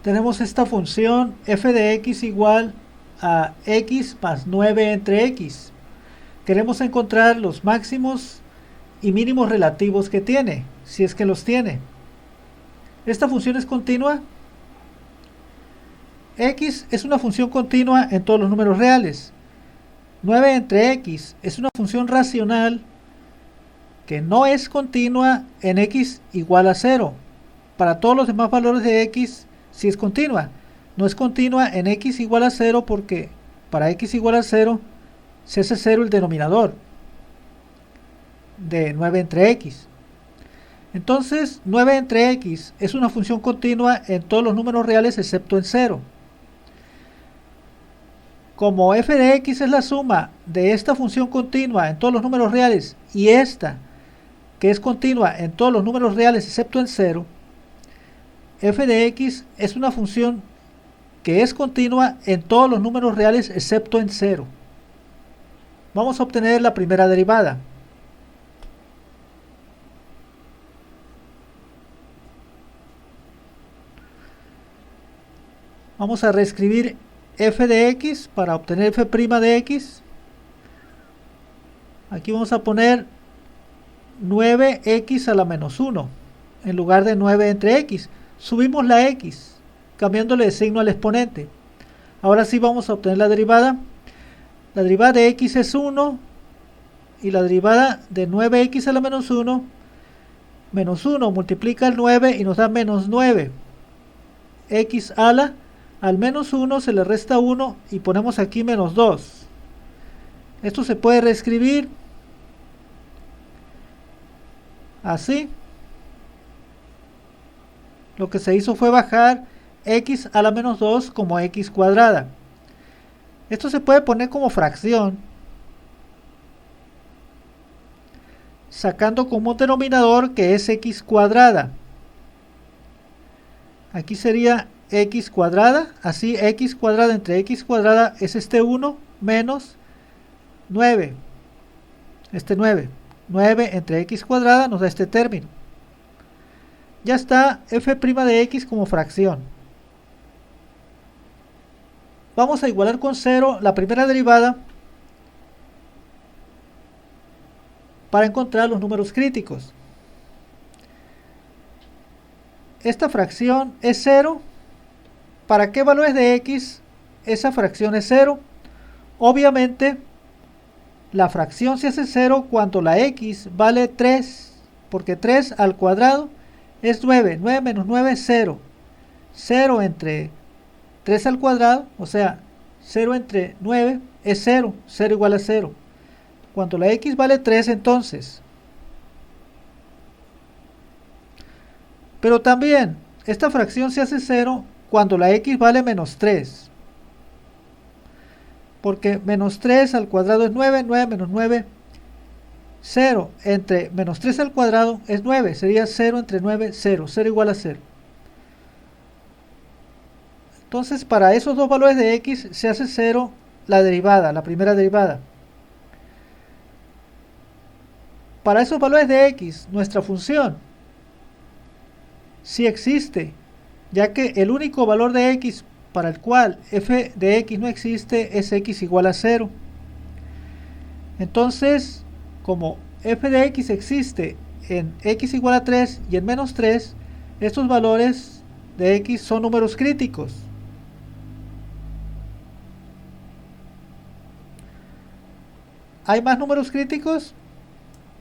tenemos esta función f de x igual a x más 9 entre x. Queremos encontrar los máximos y mínimos relativos que tiene, si es que los tiene. Esta función es continua. X es una función continua en todos los números reales. 9 entre x es una función racional que no es continua en x igual a 0. Para todos los demás valores de x sí es continua. No es continua en x igual a 0 porque para x igual a 0 se hace 0 el denominador de 9 entre x. Entonces 9 entre x es una función continua en todos los números reales excepto en 0. Como f de x es la suma de esta función continua en todos los números reales y esta que es continua en todos los números reales excepto en 0, f de x es una función que es continua en todos los números reales excepto en 0. Vamos a obtener la primera derivada. Vamos a reescribir f de x para obtener f' de x. Aquí vamos a poner 9x a la menos 1 en lugar de 9 entre x. Subimos la x cambiándole de signo al exponente. Ahora sí vamos a obtener la derivada. La derivada de x es 1 y la derivada de 9x a la menos 1 multiplica el 9 y nos da menos 9. X a la, al menos 1 se le resta 1 y ponemos aquí menos 2. Esto se puede reescribir así. Lo que se hizo fue bajar x a la menos 2 como x cuadrada. Esto se puede poner como fracción, sacando como denominador que es x cuadrada. Aquí sería x cuadrada, así x cuadrada entre x cuadrada es este 1 menos 9. Este 9. 9 entre x cuadrada nos da este término. Ya está f' de x como fracción. Vamos a igualar con 0 la primera derivada para encontrar los números críticos. Esta fracción es 0. ¿Para qué valores de x esa fracción es 0? Obviamente la fracción se hace 0 cuando la x vale 3, porque 3 al cuadrado es 9. 9 menos 9 es 0. 0 entre 3 al cuadrado, o sea, 0 entre 9 es 0. 0 igual a 0. Cuando la x vale 3 entonces. Pero también esta fracción se hace 0 cuando la x vale menos 3. Porque menos 3 al cuadrado es 9, 9 menos 9, 0 entre menos 3 al cuadrado es 9, sería 0 entre 9, 0, 0 igual a 0. Entonces para esos dos valores de x se hace 0 la derivada, la primera derivada. Para esos valores de x, nuestra función sí existe, ya que el único valor de x para el cual f de x no existe es x igual a 0. Entonces, como f de x existe en x igual a 3 y en menos 3, estos valores de x son números críticos. ¿Hay más números críticos?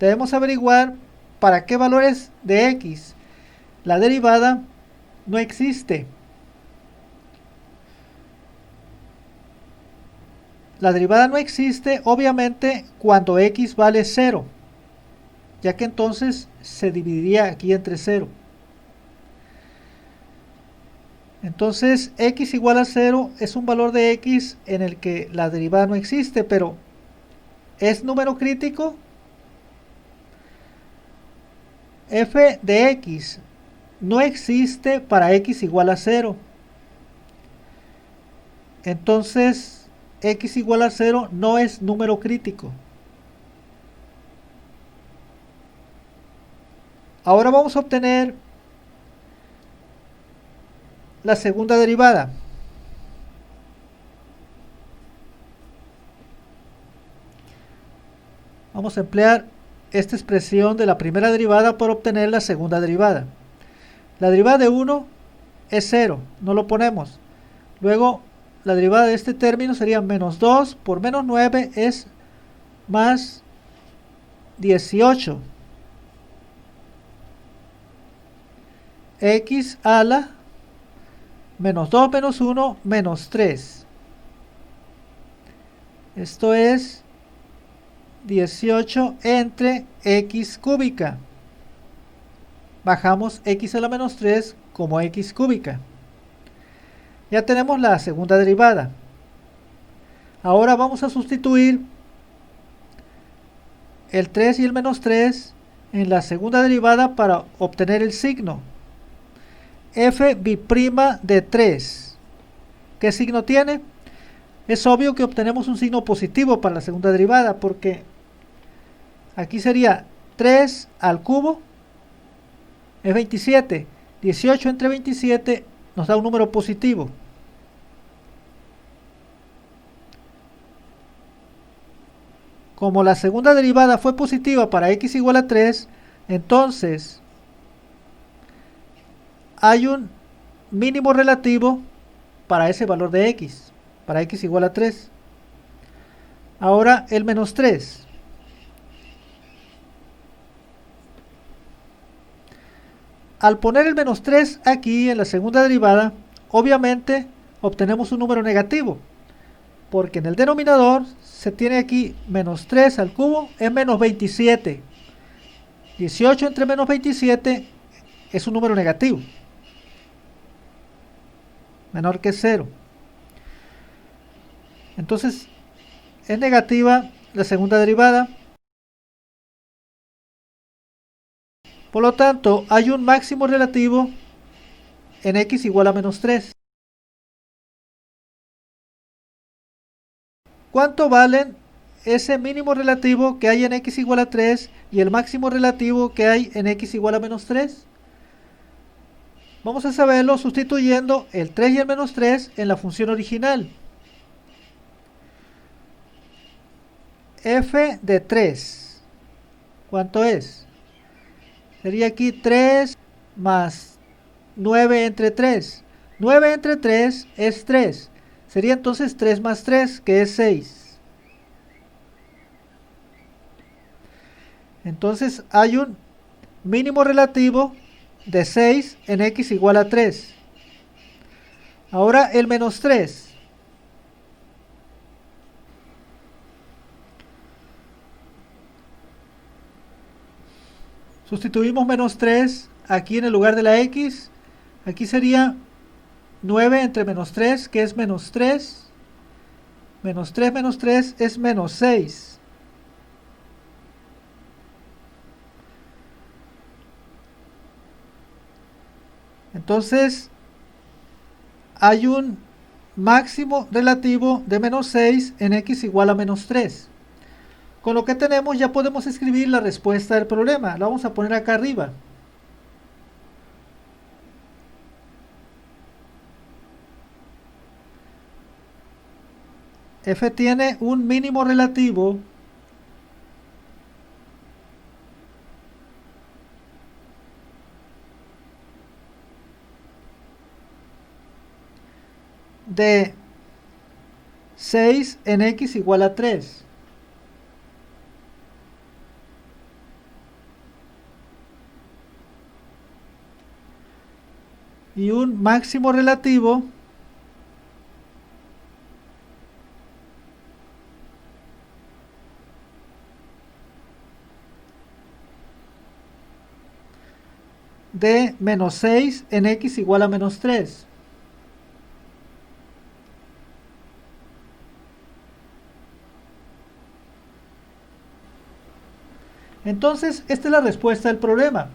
Debemos averiguar para qué valores de x la derivada no existe. La derivada no existe obviamente cuando x vale 0, ya que entonces se dividiría aquí entre 0. Entonces x igual a 0 es un valor de x en el que la derivada no existe, pero ¿es número crítico? F de x no existe para x igual a 0. Entonces x igual a 0 no es número crítico. Ahora vamos a obtener la segunda derivada. Vamos a emplear esta expresión de la primera derivada para obtener la segunda derivada. La derivada de 1 es 0, no lo ponemos. Luego, la derivada de este término sería menos 2 por menos 9 es más 18. X a la menos 2 menos 1 menos 3. Esto es 18 entre x cúbica. Bajamos x a la menos 3 como x cúbica. Ya tenemos la segunda derivada. Ahora vamos a sustituir el 3 y el menos 3 en la segunda derivada para obtener el signo. F' de 3. ¿Qué signo tiene? Es obvio que obtenemos un signo positivo para la segunda derivada porque aquí sería 3 al cubo es 27. 18 entre 27 nos da un número positivo. Como la segunda derivada fue positiva para x igual a 3, entonces hay un mínimo relativo para ese valor de x, para x igual a 3. Ahora el menos 3. Al poner el menos 3 aquí en la segunda derivada, obviamente obtenemos un número negativo, porque en el denominador se tiene aquí menos 3 al cubo es menos 27. 18 entre menos 27 es un número negativo, menor que 0. Entonces es negativa la segunda derivada. Por lo tanto, hay un máximo relativo en x igual a menos 3. ¿Cuánto valen ese mínimo relativo que hay en x igual a 3 y el máximo relativo que hay en x igual a menos 3? Vamos a saberlo sustituyendo el 3 y el menos 3 en la función original. F de 3. ¿Cuánto es? Sería aquí 3 más 9 entre 3. 9 entre 3 es 3. Sería entonces 3 más 3, que es 6. Entonces hay un mínimo relativo de 6 en x igual a 3. Ahora el menos 3. Sustituimos menos 3 aquí en el lugar de la x. Aquí sería 9 entre menos 3, que es menos 3. Menos 3 menos 3 es menos 6. Entonces hay un máximo relativo de menos 6 en x igual a menos 3. Con lo que tenemos ya podemos escribir la respuesta del problema. La vamos a poner acá arriba. F tiene un mínimo relativo de 6 en x igual a 3. Y un máximo relativo de menos 6 en x igual a menos 3. Entonces, esta es la respuesta del problema.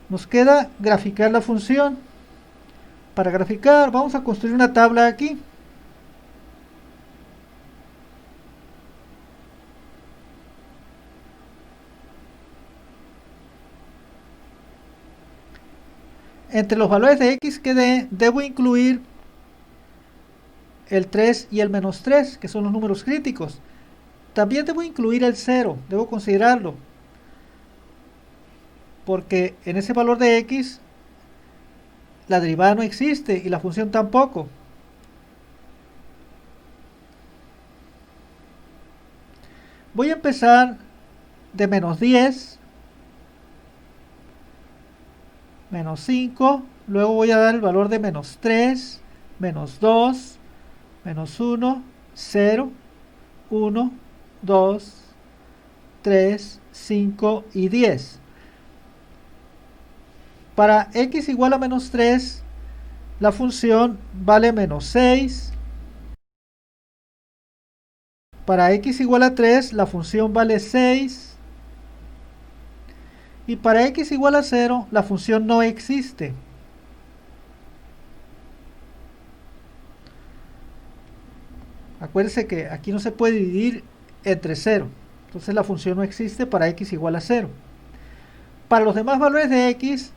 Nos queda graficar la función. Para graficar, vamos a construir una tabla aquí. entre los valores de x que dé, debo incluir el 3 y el menos 3, que son los números críticos. También debo incluir el 0, debo considerarlo, porque en ese valor de x la derivada no existe y la función tampoco. Voy a empezar de menos 10, menos 5, luego voy a dar el valor de menos 3, menos 2, menos 1, 0, 1, 2, 3, 5 y 10. Para x igual a menos 3, la función vale menos 6. Para x igual a 3, la función vale 6. Y para x igual a 0, la función no existe. Acuérdense que aquí no se puede dividir entre 0. Entonces la función no existe para x igual a 0. Para los demás valores de x,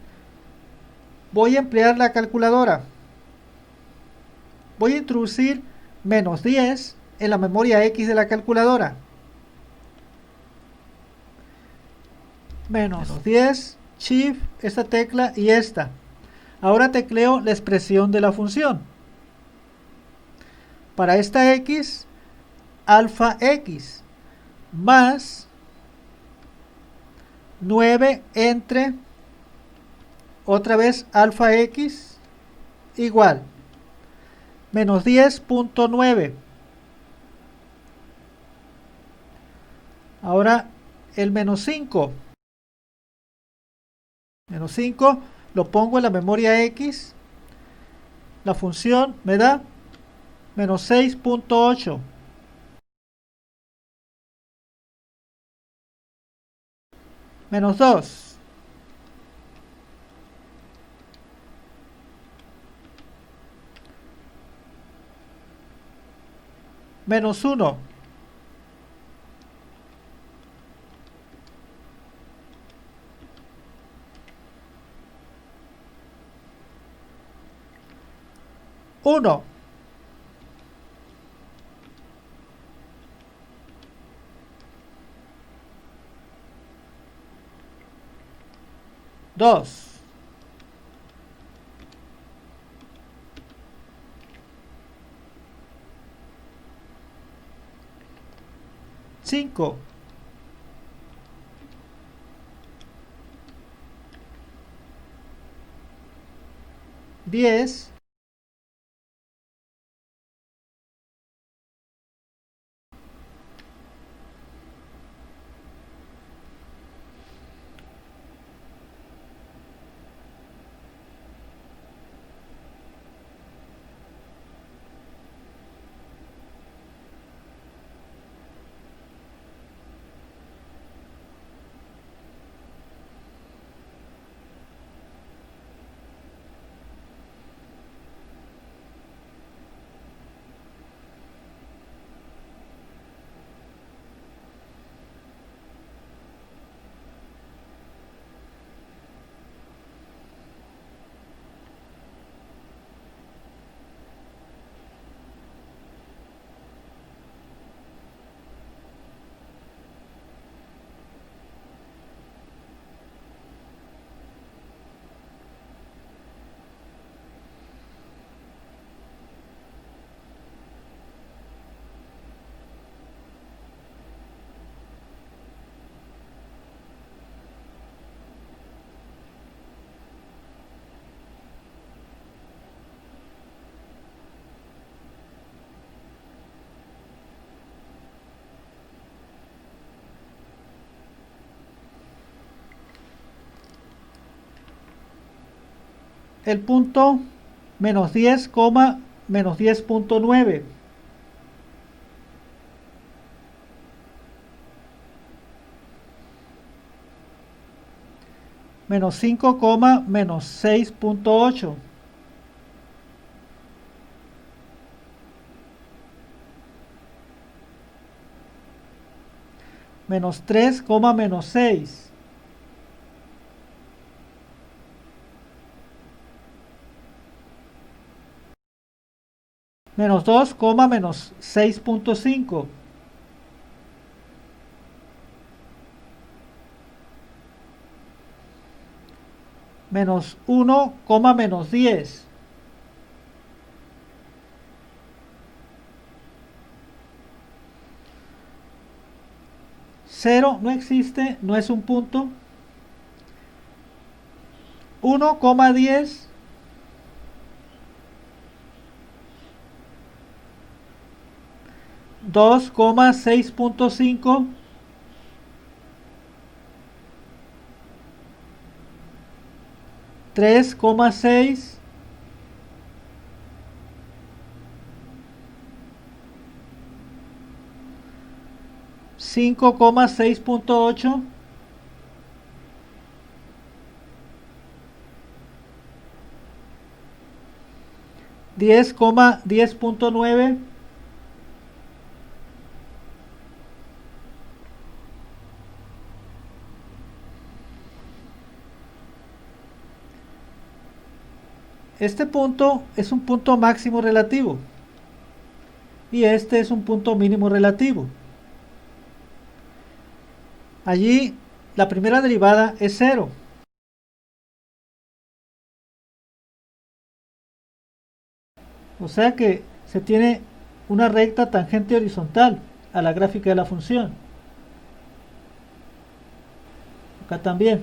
voy a emplear la calculadora. Voy a introducir menos 10 en la memoria x de la calculadora. Menos 10, shift, esta tecla y esta. Ahora tecleo la expresión de la función. Para esta x, alfa x más 9 entre otra vez alfa x igual menos 10.9. Ahora el menos 5. Menos 5 lo pongo en la memoria x. La función me da menos 6.8. Menos 2. Menos 1. Uno. Dos. Cinco. 10. El punto menos 10, menos 10.9. Menos 5, menos 6.8. Menos 3, menos 6. Menos 2, menos 6.5. Menos 1, menos 10. Cero no existe, no es un punto. 1, 10. 2, 6.5. 3, 6. 5, 6.8. 10, 10.9. Este punto es un punto máximo relativo y este es un punto mínimo relativo. Allí la primera derivada es 0. O sea que se tiene una recta tangente horizontal a la gráfica de la función. Acá también.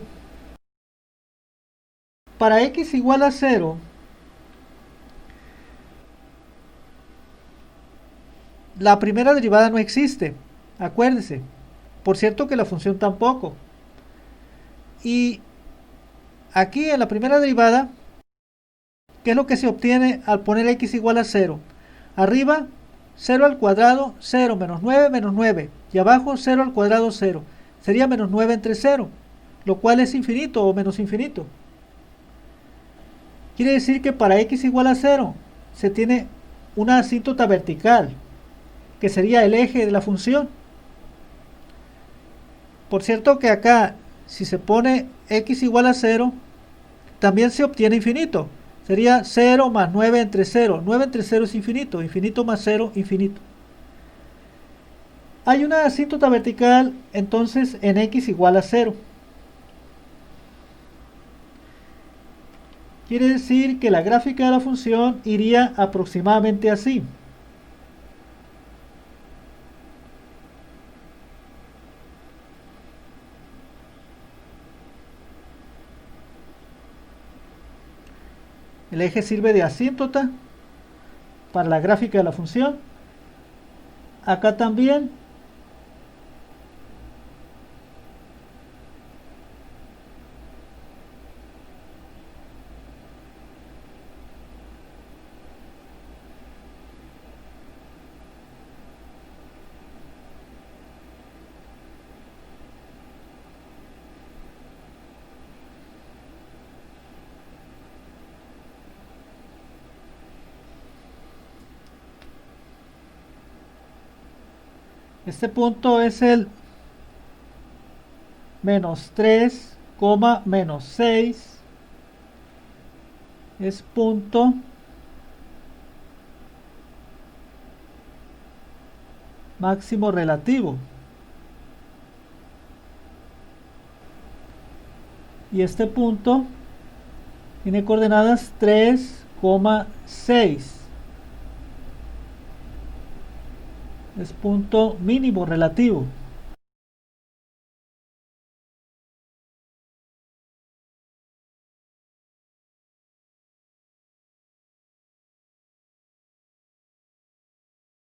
Para x igual a 0, la primera derivada no existe. Acuérdese. Por cierto que la función tampoco. Y aquí en la primera derivada, ¿qué es lo que se obtiene al poner x igual a 0? Arriba, 0 al cuadrado, 0 menos 9 menos 9. Y abajo, 0 al cuadrado, 0. Sería menos 9 entre 0, lo cual es infinito o menos infinito. Quiere decir que para x igual a 0 se tiene una asíntota vertical, que sería el eje de la función. Por cierto que acá, si se pone x igual a 0, también se obtiene infinito. Sería 0 más 9 entre 0. 9 entre 0 es infinito. Infinito más 0, infinito. Hay una asíntota vertical entonces en x igual a 0. Quiere decir que la gráfica de la función iría aproximadamente así. El eje sirve de asíntota para la gráfica de la función. Acá también. Este punto es el menos 3, menos 6. Es punto máximo relativo. Y este punto tiene coordenadas 3, 6. Es punto mínimo relativo.